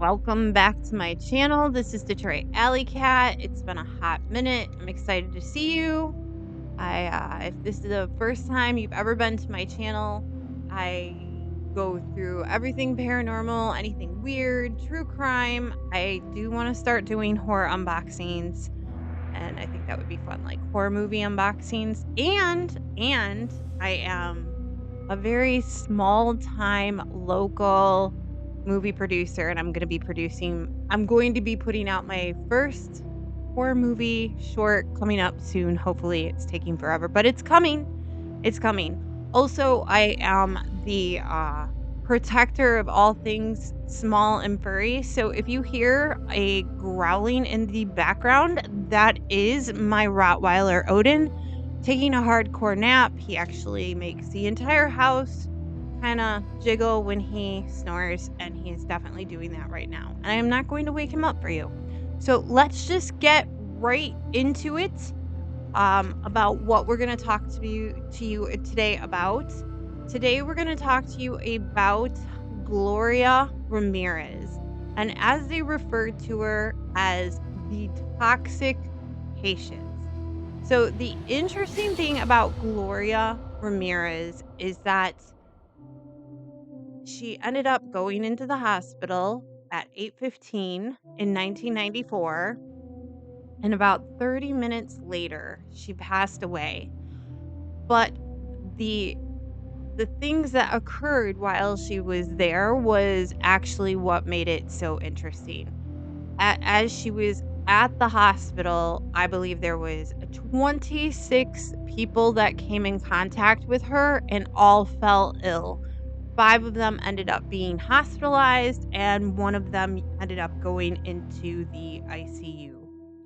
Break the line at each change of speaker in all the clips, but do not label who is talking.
welcome back to my channel. This is Detroit AllyCat. It's been a hot minute. I'm excited to see you. If this is the first time you've ever been to my channel, I go through everything paranormal, anything weird, true crime. I do want to start doing horror unboxings, and I think that would be fun, like horror movie unboxings. And I am a very small time local movie producer, and I'm going to be putting out my first horror movie short coming up soon. Hopefully it's taking forever, but it's coming. It's coming. Also, I am the protector of all things small and furry. So if you hear a growling in the background, that is my Rottweiler Odin taking a hardcore nap. He actually makes the entire house kind of jiggle when he snores, and he is definitely doing that right now. And I am not going to wake him up for you. So let's just get right into it about what we're going to talk to you today about. Today we're going to talk to you about Gloria Ramirez, and as they refer to her as the toxic patient. So the interesting thing about Gloria Ramirez is that she ended up going into the hospital at 8:15 in 1994, and about 30 minutes later she passed away. But the the things that occurred while she was there was actually what made it so interesting. As she was at the hospital, I believe there was 26 people that came in contact with her and all fell ill. 5 of them ended up being hospitalized, and one of them ended up going into the ICU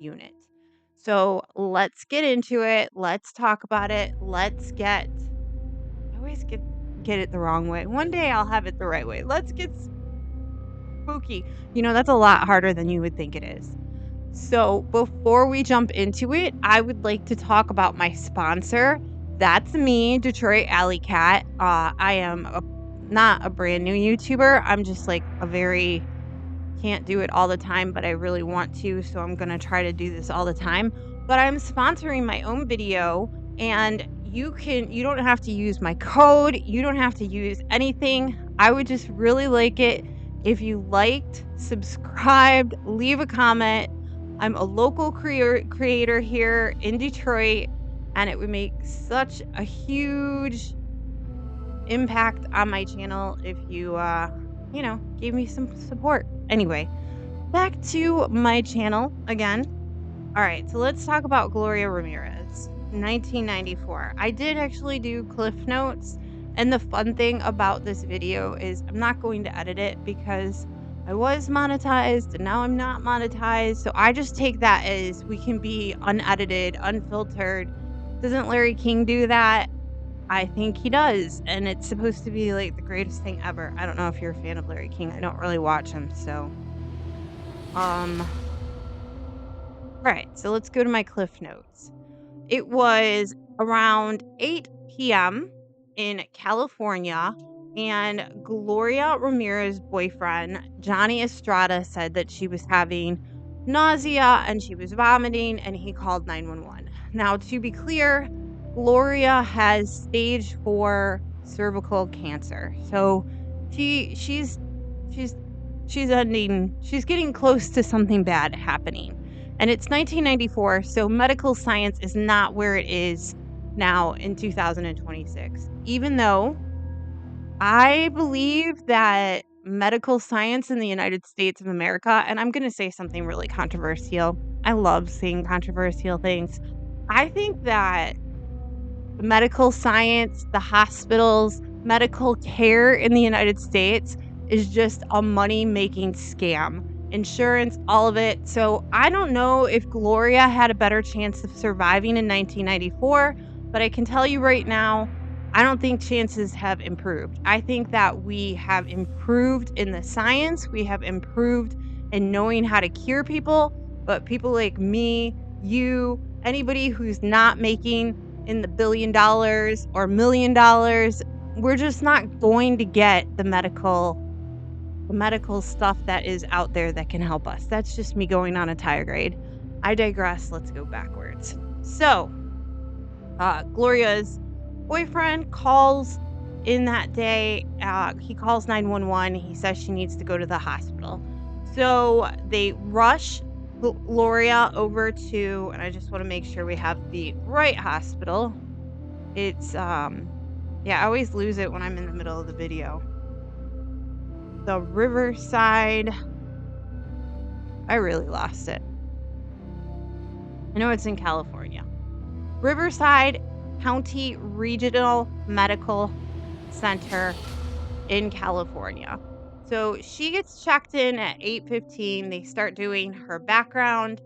unit. So let's get into it. Let's talk about it. I always get it the wrong way. One day I'll have it the right way. Let's get spooky. That's a lot harder than you would think it is. So, before we jump into it, I would like to talk about my sponsor. That's me, Detroit AllyCat. I am not a brand new YouTuber. I'm just like can't do it all the time, but I really want to. So, I'm going to try to do this all the time. But I'm sponsoring my own video, and you don't have to use my code. You don't have to use anything. I would just really like it if you liked, subscribed, leave a comment. I'm a local creator here in Detroit, and it would make such a huge impact on my channel if you gave me some support. Anyway, back to my channel again. All right, so let's talk about Gloria Ramirez, 1994. I did actually do cliff notes, and the fun thing about this video is I'm not going to edit it because I was monetized and now I'm not monetized. So I just take that as we can be unedited, unfiltered. Doesn't Larry King do that? I think he does, and it's supposed to be like the greatest thing ever. I don't know if you're a fan of Larry King. I don't really watch him, so all right, so let's go to my cliff notes. It was around 8 p.m. in California, and Gloria Ramirez's boyfriend, Johnny Estrada, said that she was having nausea and she was vomiting, and he called 911. Now, to be clear, Gloria has stage 4 cervical cancer. So she's she's getting close to something bad happening. And it's 1994, so medical science is not where it is now in 2026. Even though I believe that medical science in the United States of America, and I'm going to say something really controversial. I love saying controversial things. I think that medical science, the hospitals, medical care in the United States is just a money-making scam. Insurance, all of it. So I don't know if Gloria had a better chance of surviving in 1994, but I can tell you right now, I don't think chances have improved. I think that we have improved in the science, we have improved in knowing how to cure people, but people like me, you, anybody who's not making in the $1 billion or $1 million, we're just not going to get the medical medical stuff that is out there that can help us. That's just me going on a tirade. I digress. Let's go backwards. So, Gloria's boyfriend calls in that day. He calls 911. He says she needs to go to the hospital. So they rush Gloria over to, and I just want to make sure we have the right hospital. It's, yeah, I always lose it when I'm in the middle of the video. The Riverside. I really lost it. I know it's in California. Riverside County Regional Medical Center in California. So she gets checked in at 8:15. They start doing her background.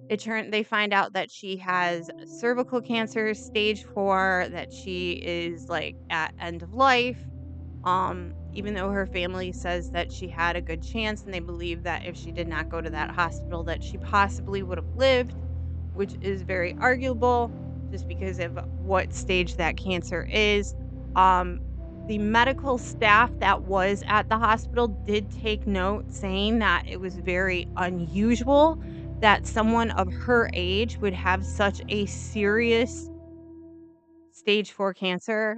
They find out that she has cervical cancer, stage 4, that she is like at end of life. Even though her family says that she had a good chance and they believe that if she did not go to that hospital that she possibly would have lived, which is very arguable just because of what stage that cancer is. Um, the medical staff that was at the hospital did take note saying that it was very unusual that someone of her age would have such a serious stage 4 cancer.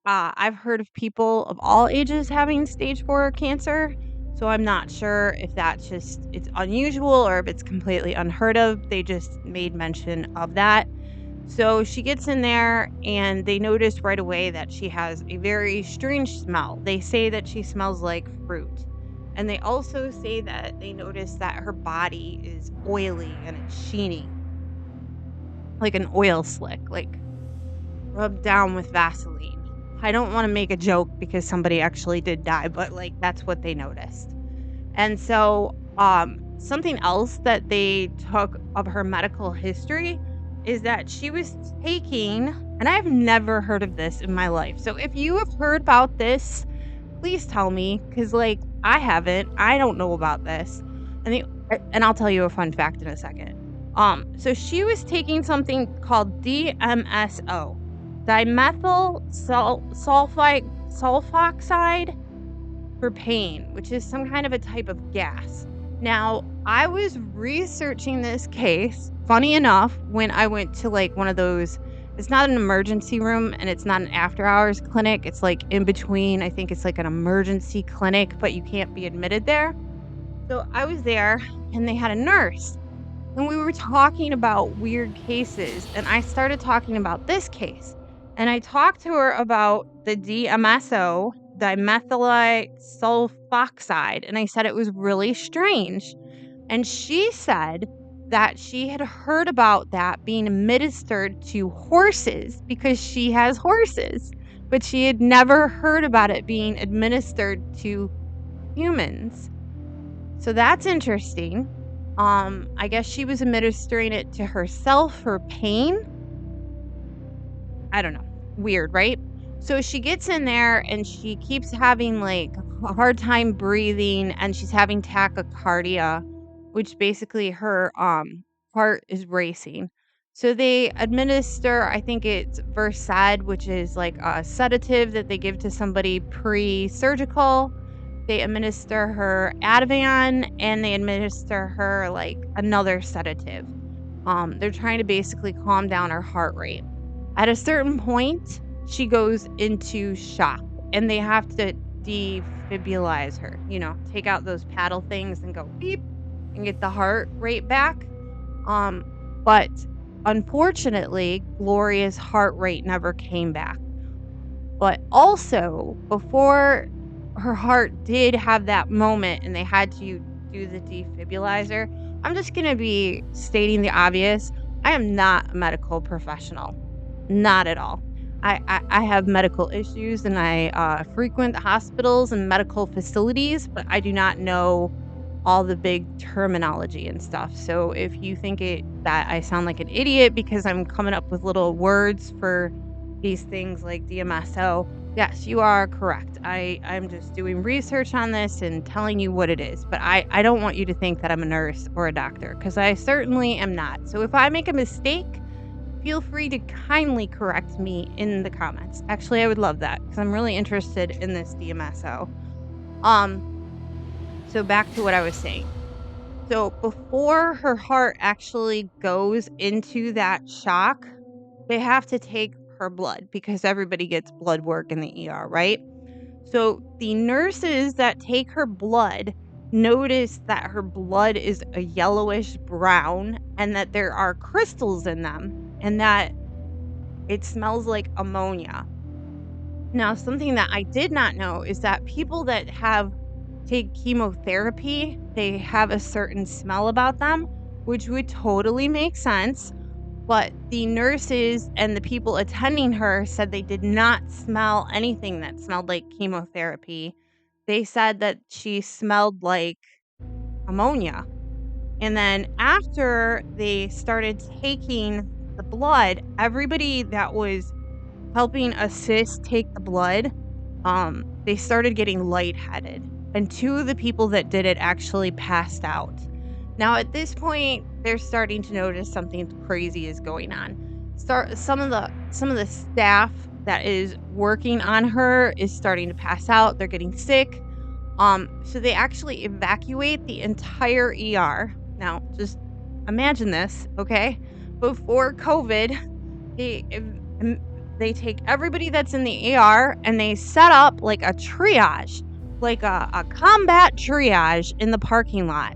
I've heard of people of all ages having stage 4 cancer, so I'm not sure if it's unusual or if it's completely unheard of. They just made mention of that. So she gets in there and they notice right away that she has a very strange smell. They say that she smells like fruit. And they also say that they notice that her body is oily and it's sheeny, like an oil slick, like rubbed down with Vaseline. I don't wanna make a joke because somebody actually did die, but, like, that's what they noticed. And so, something else that they took of her medical history is that she was taking, and I've never heard of this in my life. So if you have heard about this, please tell me, because like, I haven't. I don't know about this. And I'll tell you a fun fact in a second. So she was taking something called DMSO, sulfoxide for pain, which is some kind of a type of gas. Now, I was researching this case, funny enough, when I went to like one of those, it's not an emergency room and it's not an after hours clinic. It's like in between. I think it's like an emergency clinic, but you can't be admitted there. So I was there and they had a nurse and we were talking about weird cases. And I started talking about this case. And I talked to her about the DMSO, dimethylate sulfoxide, and I said it was really strange. And she said that she had heard about that being administered to horses because she has horses, but she had never heard about it being administered to humans. So that's interesting. I guess she was administering it to herself for pain. I don't know. Weird, right? So she gets in there and she keeps having like a hard time breathing and she's having tachycardia, which basically her heart is racing. So they administer, I think it's Versed, which is like a sedative that they give to somebody pre-surgical. They administer her Ativan and they administer her like another sedative. They're trying to basically calm down her heart rate. At a certain point, she goes into shock and they have to defibrilize her, take out those paddle things and go beep and get the heart rate back. But unfortunately, Gloria's heart rate never came back. But also, before her heart did have that moment and they had to do the defibrillator, I'm just going to be stating the obvious. I am not a medical professional. Not at all. I have medical issues and I frequent hospitals and medical facilities, but I do not know all the big terminology and stuff. So if you think that I sound like an idiot because I'm coming up with little words for these things like DMSO, yes, you are correct. I'm just doing research on this and telling you what it is. But I don't want you to think that I'm a nurse or a doctor because I certainly am not. So if I make a mistake, feel free to kindly correct me in the comments. Actually, I would love that because I'm really interested in this DMSO. So back to what I was saying. So before her heart actually goes into that shock, they have to take her blood because everybody gets blood work in the ER, right? So the nurses that take her blood notice that her blood is a yellowish brown and that there are crystals in them and that it smells like ammonia. Now, something that I did not know is that people that have take chemotherapy, they have a certain smell about them, which would totally make sense. But the nurses and the people attending her said they did not smell anything that smelled like chemotherapy. They said that she smelled like ammonia. And then after they started taking the blood, everybody that was helping assist take the blood, they started getting lightheaded, and 2 of the people that did it actually passed out. Now, at this point, they're starting to notice something crazy is going on. Start some of the staff that is working on her is starting to pass out, they're getting sick. So they actually evacuate the entire ER. Now, just imagine this, okay? Before COVID, they m they take everybody that's in the ER and they set up like a triage, like a combat triage in the parking lot,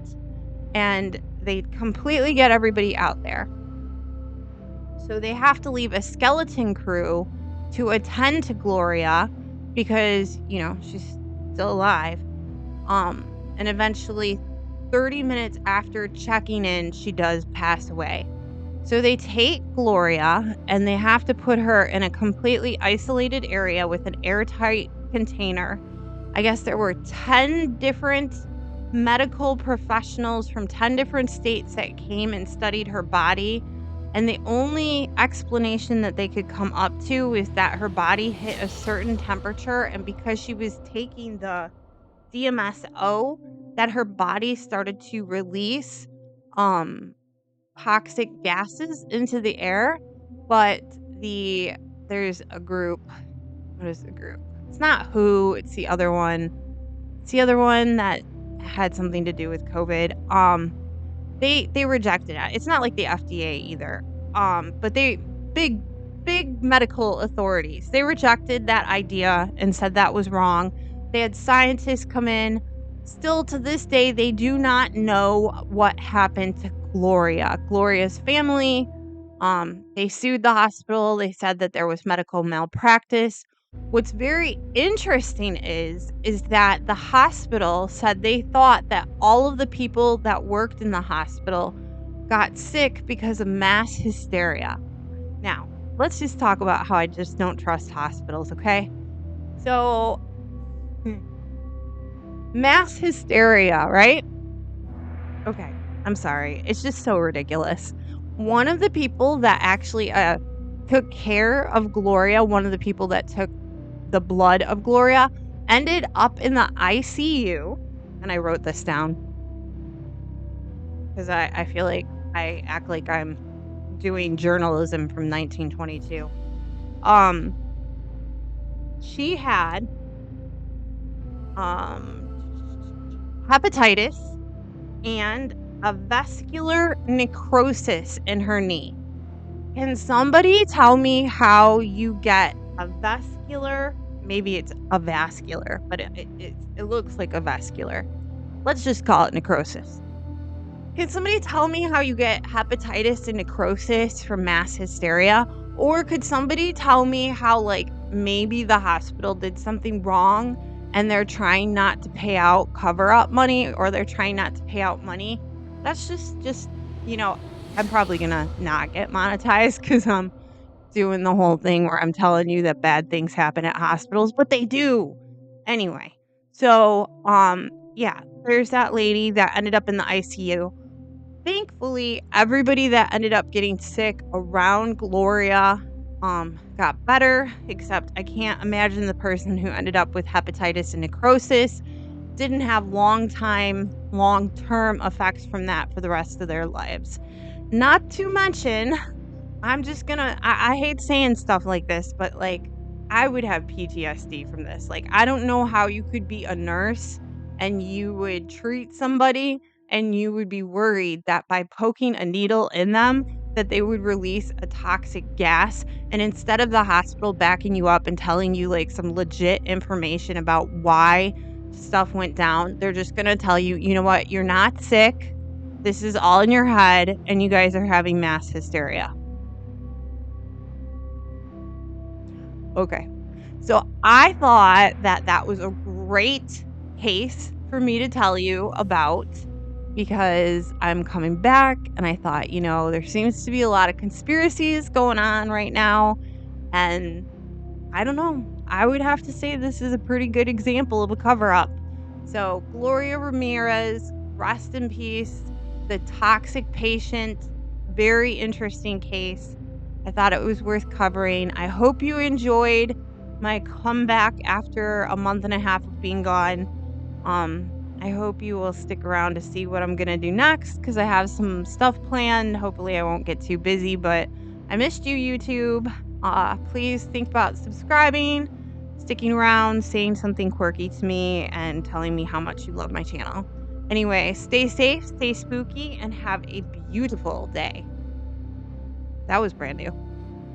and they completely get everybody out there. So they have to leave a skeleton crew to attend to Gloria because, she's still alive. And eventually 30 minutes after checking in, she does pass away. So they take Gloria and they have to put her in a completely isolated area with an airtight container. I guess there were 10 different medical professionals from 10 different states that came and studied her body. And the only explanation that they could come up to is that her body hit a certain temperature. And because she was taking the DMSO, that her body started to release um toxic gases into the air, but there's a group. What is the group? It's not WHO, it's the other one. It's the other one that had something to do with COVID. They rejected it. It's not like the FDA either. But they big big medical authorities. They rejected that idea and said that was wrong. They had scientists come in. Still to this day, they do not know what happened to Gloria. Gloria's family, they sued the hospital. They said that there was medical malpractice. What's very interesting is that the hospital said they thought that all of the people that worked in the hospital got sick because of mass hysteria. Now, let's just talk about how I just don't trust hospitals, okay? So, mass hysteria, right? Okay, I'm sorry. It's just so ridiculous. One of the people that actually took care of Gloria, one of the people that took the blood of Gloria, ended up in the ICU. And I wrote this down because I feel like I act like I'm doing journalism from 1922. Um, she had um hepatitis and a vascular necrosis in her knee. Can somebody tell me how you get a vascular? Maybe it's a vascular, but it looks like a vascular. Let's just call it necrosis. Can somebody tell me how you get hepatitis and necrosis from mass hysteria? Or could somebody tell me how, like, maybe the hospital did something wrong and they're trying not to pay out cover up money or they're trying not to pay out money? That's just, you know, I'm probably gonna not get monetized because I'm doing the whole thing where I'm telling you that bad things happen at hospitals, but they do. Anyway, so, yeah, there's that lady that ended up in the ICU. Thankfully, everybody that ended up getting sick around Gloria got better, except I can't imagine the person who ended up with hepatitis and necrosis didn't have long-term effects from that for the rest of their lives. Not to mention, I hate saying stuff like this, but like I would have PTSD from this. Like, I don't know how you could be a nurse and you would treat somebody and you would be worried that by poking a needle in them that they would release a toxic gas, and instead of the hospital backing you up and telling you like some legit information about why stuff went down, they're just going to tell you, "You know what? You're not sick. This is all in your head and you guys are having mass hysteria." Okay. So I thought that that was a great case for me to tell you about because I'm coming back and I thought, there seems to be a lot of conspiracies going on right now. And I don't know. I would have to say this is a pretty good example of a cover up. So, Gloria Ramirez, rest in peace. The toxic patient, very interesting case. I thought it was worth covering. I hope you enjoyed my comeback after a month and a half of being gone. I hope you will stick around to see what I'm gonna do next because I have some stuff planned. Hopefully, I won't get too busy, but I missed you, YouTube. Please think about subscribing, sticking around, saying something quirky to me, and telling me how much you love my channel. Anyway, stay safe, stay spooky, and have a beautiful day. That was brand new.